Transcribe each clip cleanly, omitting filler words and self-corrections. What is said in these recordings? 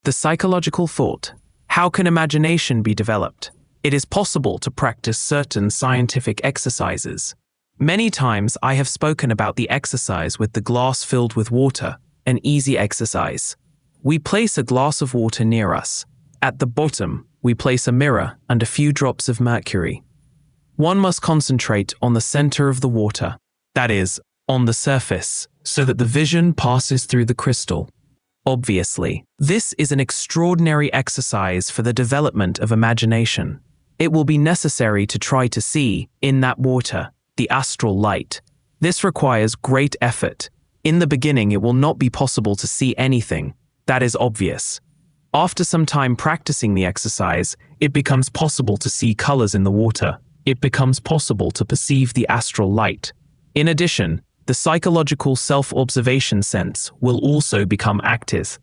The psychological thought. How can imagination be developed? It is possible to practice certain scientific exercises. Many times I have spoken about the exercise with the glass filled with water, an easy exercise. We place a glass of water near us. At the bottom, we place a mirror and a few drops of mercury. One must concentrate on the center of the water, that is, on the surface, so that the vision passes through the crystal. Obviously, this is an extraordinary exercise for the development of imagination. It will be necessary to try to see, in that water, the astral light. This requires great effort. In the beginning, it will not be possible to see anything. That is obvious. After some time practicing the exercise, it becomes possible to see colors in the water. It becomes possible to perceive the astral light. In addition, the psychological self-observation sense will also become active.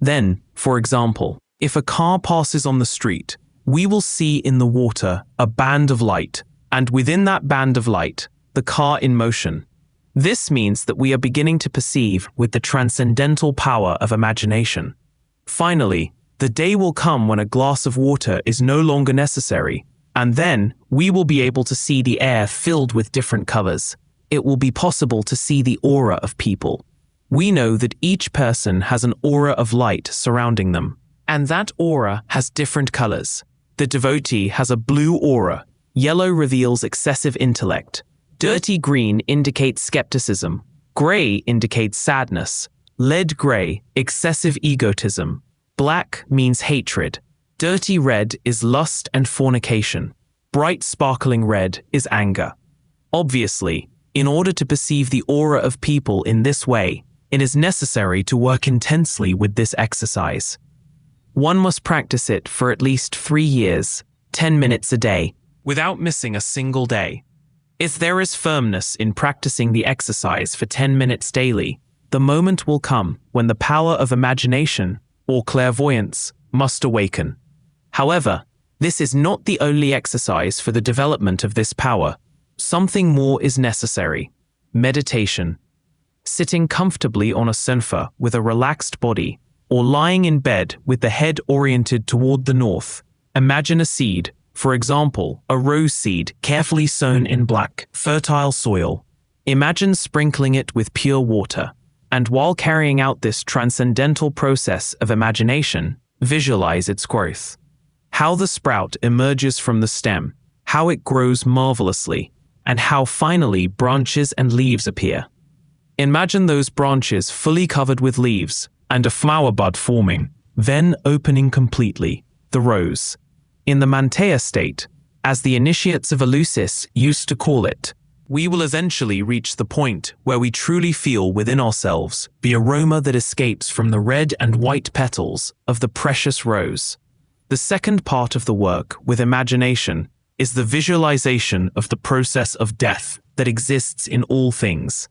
Then, for example, if a car passes on the street, we will see in the water a band of light, and within that band of light, the car in motion. This means that we are beginning to perceive with the transcendental power of imagination. Finally, the day will come when a glass of water is no longer necessary, and then we will be able to see the air filled with different colors. It will be possible to see the aura of people. We know that each person has an aura of light surrounding them, and that aura has different colors. The devotee has a blue aura. Yellow reveals excessive intellect. Dirty green indicates skepticism. Gray indicates sadness. Lead gray, excessive egotism. Black means hatred. Dirty red is lust and fornication. Bright sparkling red is anger. Obviously, in order to perceive the aura of people in this way, it is necessary to work intensely with this exercise. One must practice it for at least 3 years, 10 minutes a day, without missing a single day. If there is firmness in practicing the exercise for 10 minutes daily, the moment will come when the power of imagination, or clairvoyance, must awaken. However, this is not the only exercise for the development of this power. Something more is necessary. Meditation. Sitting comfortably on a sofa with a relaxed body, or lying in bed with the head oriented toward the north, imagine a seed, for example, a rose seed carefully sown in black, fertile soil. Imagine sprinkling it with pure water, and while carrying out this transcendental process of imagination, visualize its growth. How the sprout emerges from the stem, how it grows marvelously, and how finally branches and leaves appear. Imagine those branches fully covered with leaves, and a flower bud forming, then opening completely, the rose. In the Manteya state, as the initiates of Gnosis used to call it, we will eventually reach the point where we truly feel within ourselves the aroma that escapes from the red and white petals of the precious rose. The second part of the work with imagination is the visualization of the process of death that exists in all things.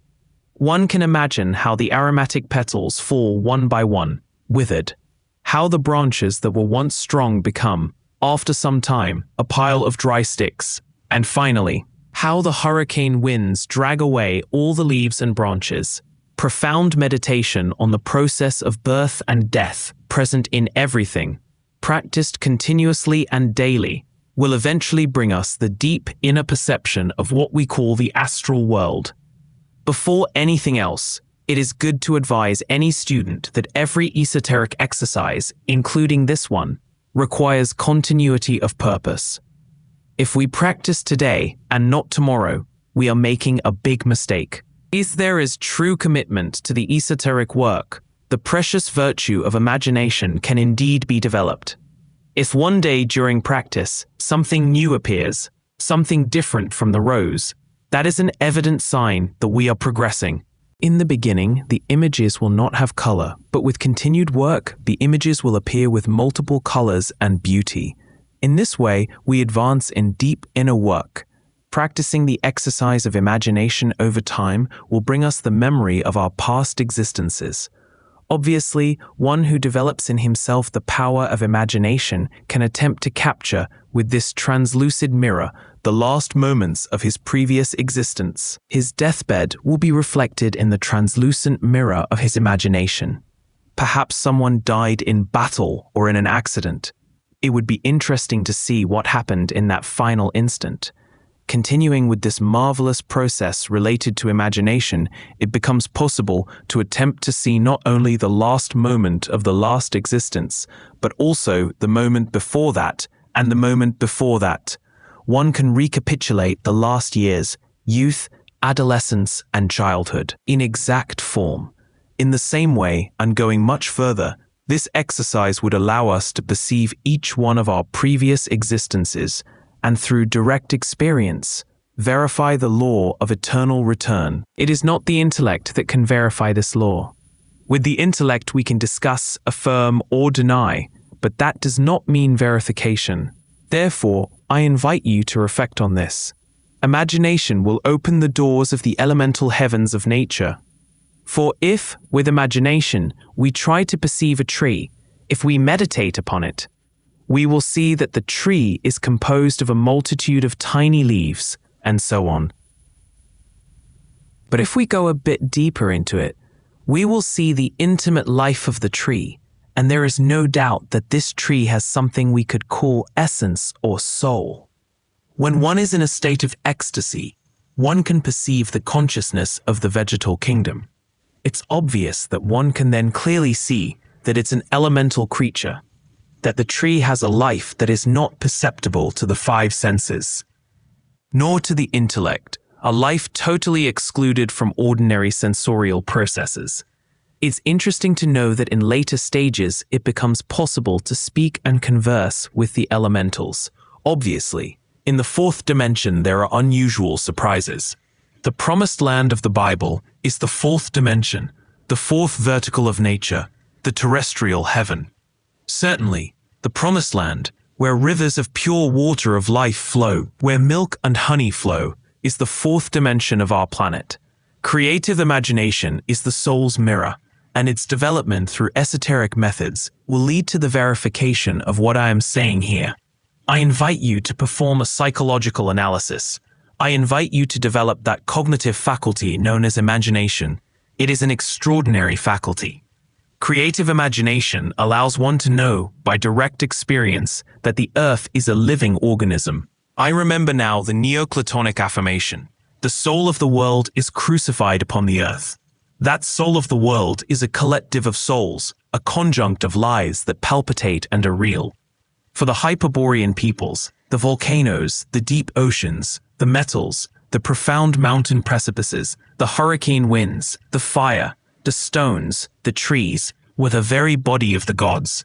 One can imagine how the aromatic petals fall one by one, withered, how the branches that were once strong become, after some time, a pile of dry sticks, and finally, how the hurricane winds drag away all the leaves and branches. Profound meditation on the process of birth and death present in everything, practiced continuously and daily, will eventually bring us the deep inner perception of what we call the astral world. Before anything else, it is good to advise any student that every esoteric exercise, including this one, requires continuity of purpose. If we practice today and not tomorrow, we are making a big mistake. If there is true commitment to the esoteric work, the precious virtue of imagination can indeed be developed. If one day during practice, something new appears, something different from the rose, that is an evident sign that we are progressing. In the beginning, the images will not have color, but with continued work, the images will appear with multiple colors and beauty. In this way, we advance in deep inner work. Practicing the exercise of imagination over time will bring us the memory of our past existences. Obviously, one who develops in himself the power of imagination can attempt to capture, with this translucid mirror, the last moments of his previous existence. His deathbed will be reflected in the translucent mirror of his imagination. Perhaps someone died in battle or in an accident. It would be interesting to see what happened in that final instant. Continuing with this marvelous process related to imagination, it becomes possible to attempt to see not only the last moment of the last existence, but also the moment before that and the moment before that. One can recapitulate the last years, youth, adolescence, and childhood in exact form. In the same way, and going much further, this exercise would allow us to perceive each one of our previous existences and through direct experience, verify the law of eternal return. It is not the intellect that can verify this law. With the intellect we can discuss, affirm, or deny, but that does not mean verification. Therefore, I invite you to reflect on this. Imagination will open the doors of the elemental heavens of nature. For if, with imagination, we try to perceive a tree, if we meditate upon it, we will see that the tree is composed of a multitude of tiny leaves, and so on. But if we go a bit deeper into it, we will see the intimate life of the tree, and there is no doubt that this tree has something we could call essence or soul. When one is in a state of ecstasy, one can perceive the consciousness of the vegetal kingdom. It's obvious that one can then clearly see that it's an elemental creature, that the tree has a life that is not perceptible to the five senses, nor to the intellect, a life totally excluded from ordinary sensorial processes. It's interesting to know that in later stages it becomes possible to speak and converse with the elementals. Obviously, in the fourth dimension there are unusual surprises. The promised land of the Bible is the fourth dimension, the fourth vertical of nature, the terrestrial heaven. Certainly, the promised land, where rivers of pure water of life flow, where milk and honey flow, is the fourth dimension of our planet. Creative imagination is the soul's mirror, and its development through esoteric methods will lead to the verification of what I am saying here. I invite you to perform a psychological analysis. I invite you to develop that cognitive faculty known as imagination. It is an extraordinary faculty. Creative imagination allows one to know, by direct experience, that the earth is a living organism. I remember now the Neoplatonic affirmation, the soul of the world is crucified upon the earth. That soul of the world is a collective of souls, a conjunct of lives that palpitate and are real. For the Hyperborean peoples, the volcanoes, the deep oceans, the metals, the profound mountain precipices, the hurricane winds, the fire, the stones, the trees, were the very body of the gods.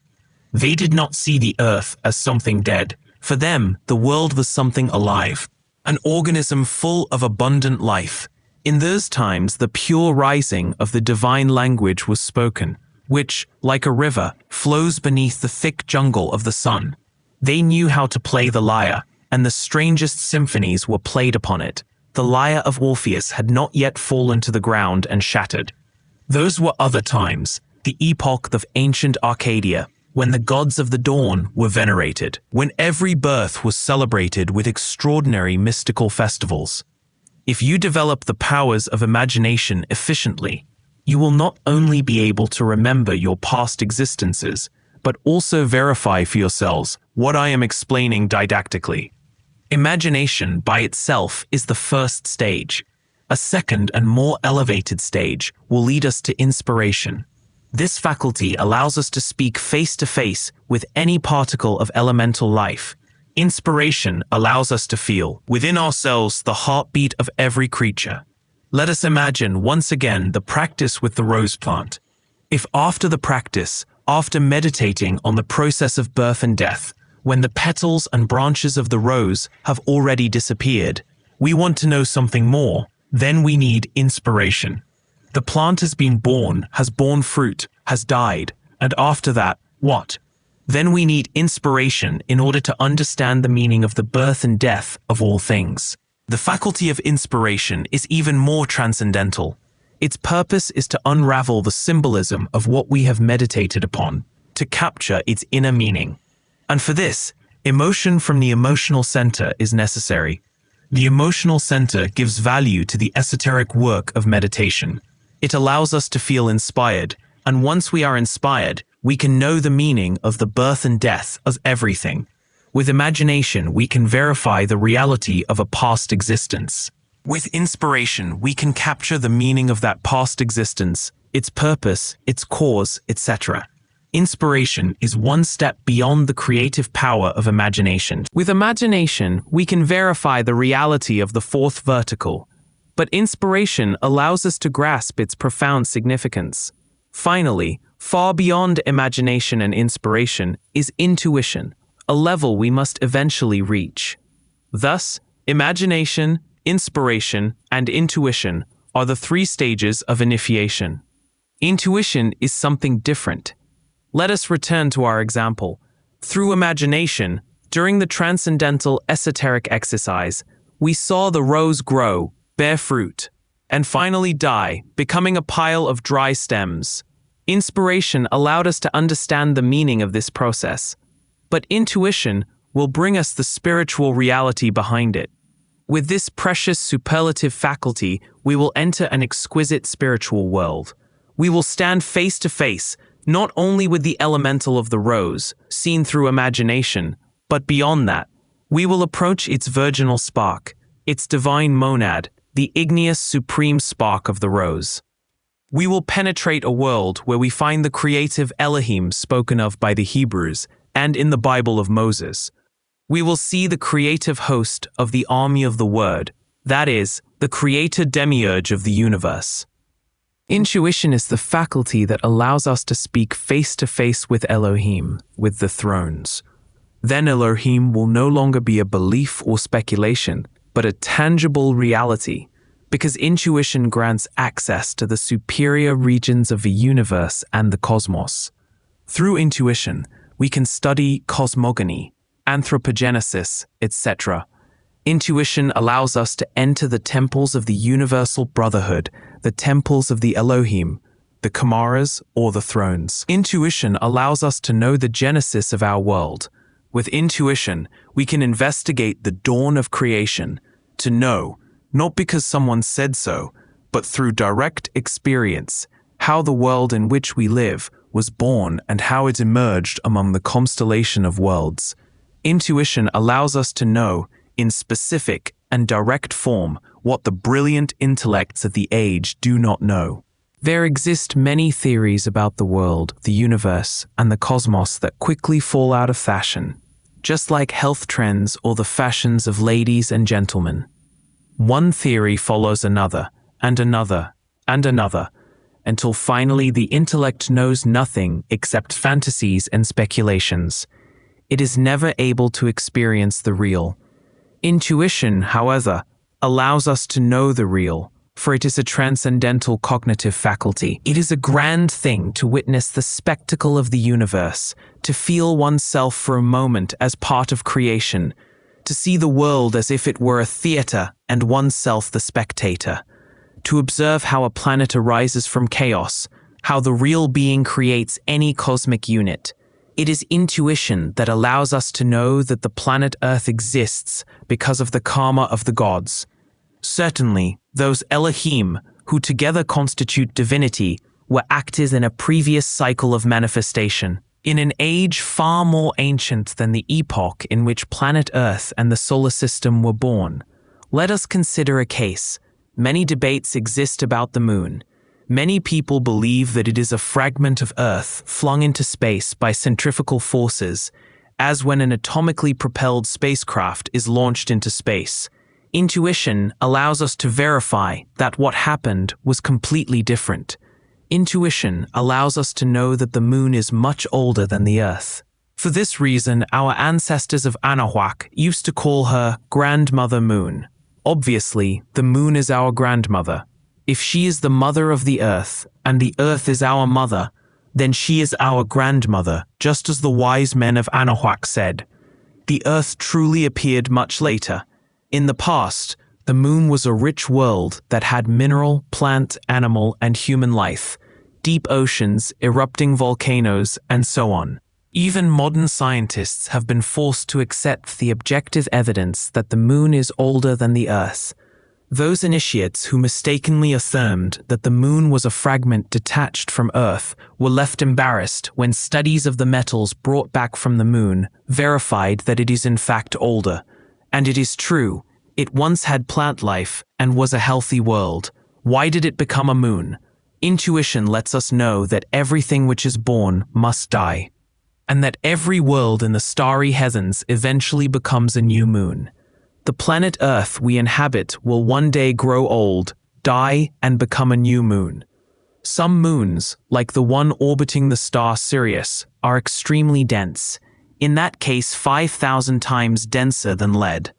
They did not see the earth as something dead. For them, the world was something alive, an organism full of abundant life. In those times, the pure rising of the divine language was spoken, which, like a river, flows beneath the thick jungle of the sun. They knew how to play the lyre, and the strangest symphonies were played upon it. The lyre of Orpheus had not yet fallen to the ground and shattered. Those were other times, the epoch of ancient Arcadia, when the gods of the dawn were venerated, when every birth was celebrated with extraordinary mystical festivals. If you develop the powers of imagination efficiently, you will not only be able to remember your past existences, but also verify for yourselves what I am explaining didactically. Imagination by itself is the first stage. A second and more elevated stage will lead us to inspiration. This faculty allows us to speak face-to-face with any particle of elemental life. Inspiration allows us to feel within ourselves the heartbeat of every creature. Let us imagine once again the practice with the rose plant. If after the practice, after meditating on the process of birth and death, when the petals and branches of the rose have already disappeared, we want to know something more, then we need inspiration. The plant has been born, has borne fruit, has died, and after that, what? Then we need inspiration in order to understand the meaning of the birth and death of all things. The faculty of inspiration is even more transcendental. Its purpose is to unravel the symbolism of what we have meditated upon, to capture its inner meaning. And for this, emotion from the emotional center is necessary. The emotional center gives value to the esoteric work of meditation. It allows us to feel inspired, And once we are inspired, we can know the meaning of the birth and death of everything. With imagination, we can verify the reality of a past existence. With inspiration, we can capture the meaning of that past existence, its purpose, its cause, etc. Inspiration is one step beyond the creative power of imagination. With imagination, we can verify the reality of the fourth vertical, but inspiration allows us to grasp its profound significance. Finally, far beyond imagination and inspiration is intuition, a level we must eventually reach. Thus, imagination, inspiration, and intuition are the three stages of initiation. Intuition is something different. Let us return to our example. Through imagination, during the transcendental esoteric exercise, we saw the rose grow, bear fruit, and finally die, becoming a pile of dry stems. Inspiration allowed us to understand the meaning of this process, but intuition will bring us the spiritual reality behind it. With this precious superlative faculty, we will enter an exquisite spiritual world. We will stand face to face, not only with the elemental of the rose, seen through imagination, but beyond that, we will approach its virginal spark, its divine monad, the igneous supreme spark of the rose. We will penetrate a world where we find the creative Elohim spoken of by the Hebrews and in the Bible of Moses. We will see the creative host of the army of the Word, that is, the creator demiurge of the universe. Intuition is the faculty that allows us to speak face to face with Elohim, with the thrones. Then Elohim will no longer be a belief or speculation, but a tangible reality, because intuition grants access to the superior regions of the universe and the cosmos. Through intuition, we can study cosmogony, anthropogenesis, etc. Intuition allows us to enter the temples of the universal brotherhood, the temples of the Elohim, the Kamaras, or the thrones. Intuition allows us to know the genesis of our world. With intuition, we can investigate the dawn of creation, to know, not because someone said so, but through direct experience, how the world in which we live was born and how it emerged among the constellation of worlds. Intuition allows us to know, in specific and direct form, what the brilliant intellects of the age do not know. There exist many theories about the world, the universe, and the cosmos that quickly fall out of fashion, just like health trends or the fashions of ladies and gentlemen. One theory follows another, and another, and another, until finally the intellect knows nothing except fantasies and speculations. It is never able to experience the real. Intuition, however, allows us to know the real, for it is a transcendental cognitive faculty. It is a grand thing to witness the spectacle of the universe, to feel oneself for a moment as part of creation, to see the world as if it were a theater and oneself the spectator, to observe how a planet arises from chaos, how the real being creates any cosmic unit. It is intuition that allows us to know that the planet Earth exists because of the karma of the gods. Certainly, those Elohim, who together constitute divinity, were actors in a previous cycle of manifestation, in an age far more ancient than the epoch in which planet Earth and the solar system were born. Let us consider a case. Many debates exist about the moon. Many people believe that it is a fragment of Earth flung into space by centrifugal forces, as when an atomically propelled spacecraft is launched into space. Intuition allows us to verify that what happened was completely different. Intuition allows us to know that the moon is much older than the Earth. For this reason, our ancestors of Anahuac used to call her Grandmother Moon. Obviously, the moon is our grandmother. If she is the mother of the Earth, and the Earth is our mother, then she is our grandmother, just as the wise men of Anahuac said. The Earth truly appeared much later. In the past, the moon was a rich world that had mineral, plant, animal, and human life, deep oceans, erupting volcanoes, and so on. Even modern scientists have been forced to accept the objective evidence that the moon is older than the Earth. Those initiates who mistakenly affirmed that the moon was a fragment detached from Earth were left embarrassed when studies of the metals brought back from the moon verified that it is in fact older. And it is true, it once had plant life and was a healthy world. Why did it become a moon? Intuition lets us know that everything which is born must die, and that every world in the starry heavens eventually becomes a new moon. The planet Earth we inhabit will one day grow old, die, and become a new moon. Some moons, like the one orbiting the star Sirius, are extremely dense, in that case 5,000 times denser than lead.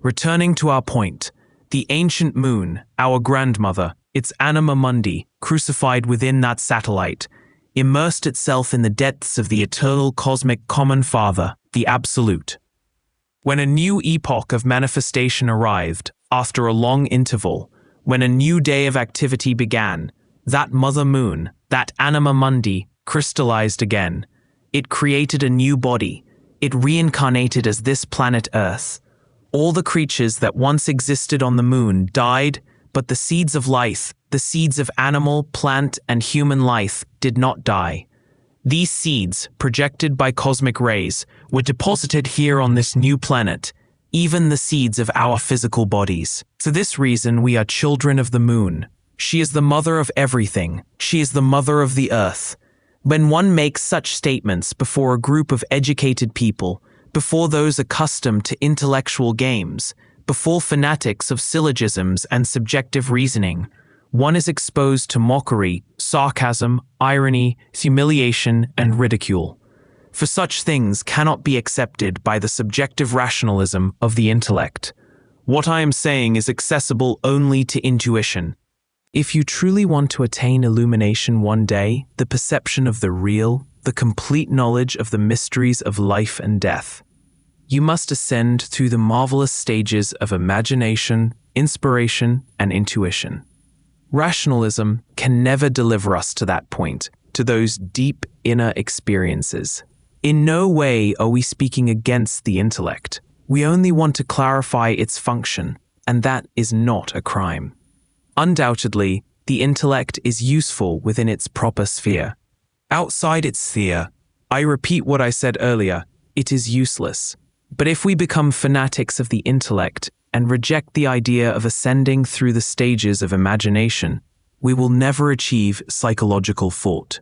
Returning to our point, the ancient moon, our grandmother, its anima mundi, crucified within that satellite, immersed itself in the depths of the eternal cosmic common father, the Absolute. When a new epoch of manifestation arrived, after a long interval, when a new day of activity began, that mother moon, that anima mundi, crystallized again. It created a new body. It reincarnated as this planet Earth. All the creatures that once existed on the moon died, but the seeds of life, the seeds of animal, plant, and human life, did not die. These seeds, projected by cosmic rays, were deposited here on this new planet, even the seeds of our physical bodies. For this reason, we are children of the moon. She is the mother of everything. She is the mother of the earth. When one makes such statements before a group of educated people, before those accustomed to intellectual games, before fanatics of syllogisms and subjective reasoning, one is exposed to mockery, sarcasm, irony, humiliation, and ridicule. For such things cannot be accepted by the subjective rationalism of the intellect. What I am saying is accessible only to intuition. If you truly want to attain illumination one day, the perception of the real, the complete knowledge of the mysteries of life and death, you must ascend through the marvelous stages of imagination, inspiration, and intuition. Rationalism can never deliver us to that point, to those deep inner experiences. In no way are we speaking against the intellect. We only want to clarify its function, and that is not a crime. Undoubtedly, the intellect is useful within its proper sphere. Outside its sphere, I repeat what I said earlier, it is useless. But if we become fanatics of the intellect and reject the idea of ascending through the stages of imagination, we will never achieve psychological thought.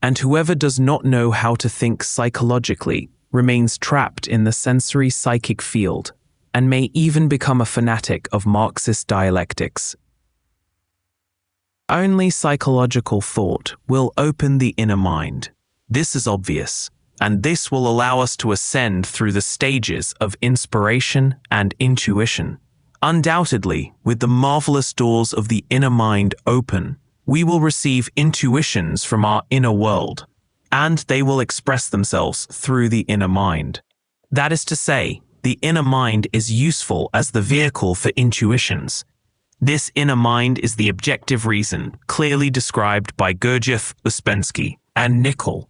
And whoever does not know how to think psychologically remains trapped in the sensory psychic field and may even become a fanatic of Marxist dialectics. Only psychological thought will open the inner mind. This is obvious, and this will allow us to ascend through the stages of inspiration and intuition. Undoubtedly, with the marvelous doors of the inner mind open, we will receive intuitions from our inner world, and they will express themselves through the inner mind. That is to say, the inner mind is useful as the vehicle for intuitions. This inner mind is the objective reason, clearly described by Gurdjieff, Uspensky, and Nicol.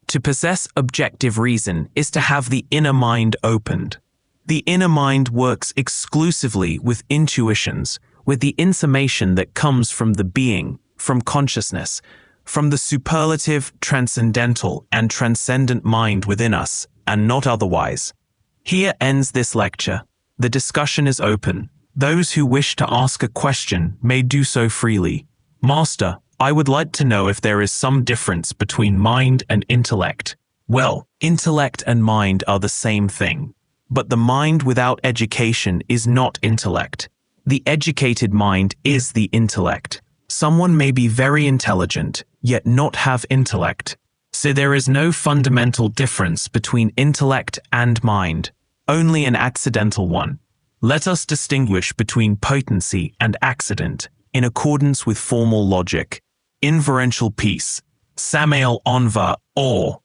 To possess objective reason is to have the inner mind opened. The inner mind works exclusively with intuitions, with the information that comes from the being, from consciousness, from the superlative, transcendental, and transcendent mind within us, and not otherwise. Here ends this lecture. The discussion is open. Those who wish to ask a question may do so freely. Master, I would like to know if there is some difference between mind and intellect. Well, intellect and mind are the same thing. But the mind without education is not intellect. The educated mind is the intellect. Someone may be very intelligent, yet not have intellect. So there is no fundamental difference between intellect and mind, only an accidental one. Let us distinguish between potency and accident, in accordance with formal logic. Inferential peace. Samael Aun Weor.